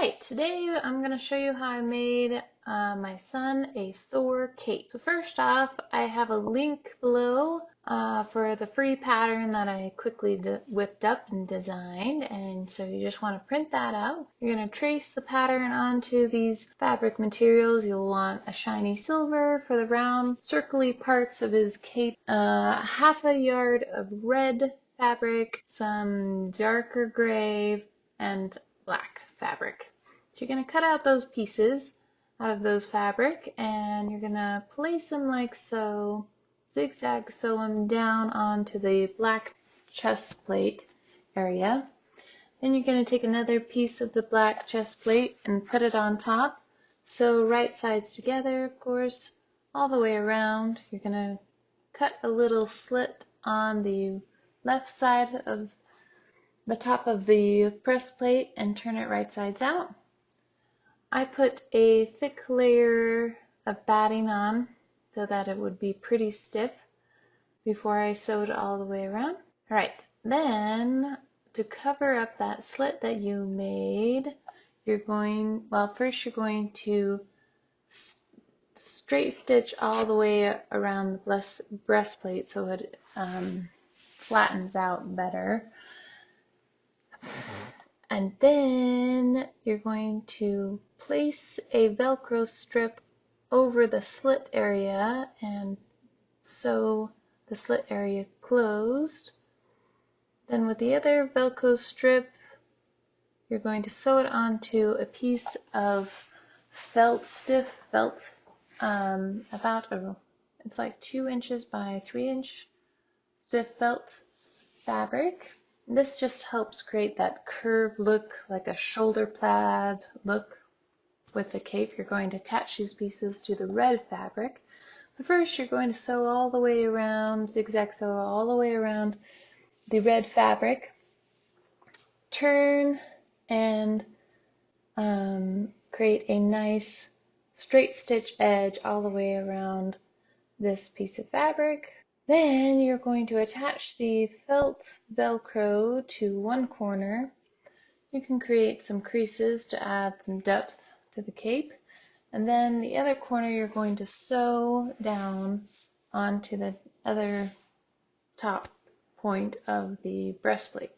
Alright, today I'm going to show you how I made my son a Thor cape. So first off, I have a link below for the free pattern that I quickly whipped up and designed, and so you just want to print that out. You're going to trace the pattern onto these fabric materials. You'll want a shiny silver for the round circly parts of his cape, half a yard of red fabric, some darker gray, and black fabric. So you're going to cut out those pieces out of those fabric, and you're going to place them like so, zigzag sew them down onto the black chest plate area. Then you're going to take another piece of the black chest plate and put it on top. Sew right sides together, of course, all the way around. You're going to cut a little slit on the left side of the top of the breastplate and turn it right sides out. I put a thick layer of batting on so that it would be pretty stiff before I sewed all the way around. Alright, then to cover up that slit that you made, first you're going to straight stitch all the way around the breastplate so it flattens out better. And then you're going to place a velcro strip over the slit area and sew the slit area closed. Then with the other velcro strip, you're going to sew it onto a piece of stiff felt, it's like 2 inches by 3 inch stiff felt fabric. This just helps create that curved look, like a shoulder plaid look with the cape. You're going to attach these pieces to the red fabric. But first you're going to sew all the way around, zigzag sew all the way around the red fabric. Turn and create a nice straight stitch edge all the way around this piece of fabric. Then you're going to attach the felt velcro to one corner. You can create some creases to add some depth to the cape. And then the other corner you're going to sew down onto the other top point of the breastplate.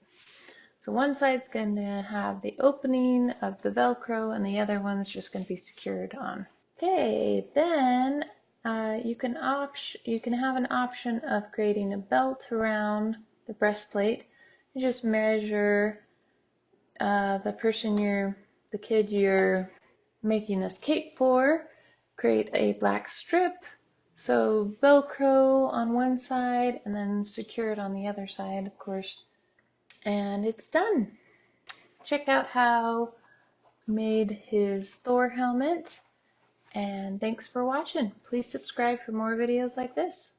So one side's going to have the opening of the velcro and the other one's just going to be secured on. Okay, then you can have an option of creating a belt around the breastplate. You just measure the kid you're making this cape for. Create a black strip, so velcro on one side and then secure it on the other side, of course, and it's done. Check out how I made his Thor helmet. And thanks for watching. Please subscribe for more videos like this.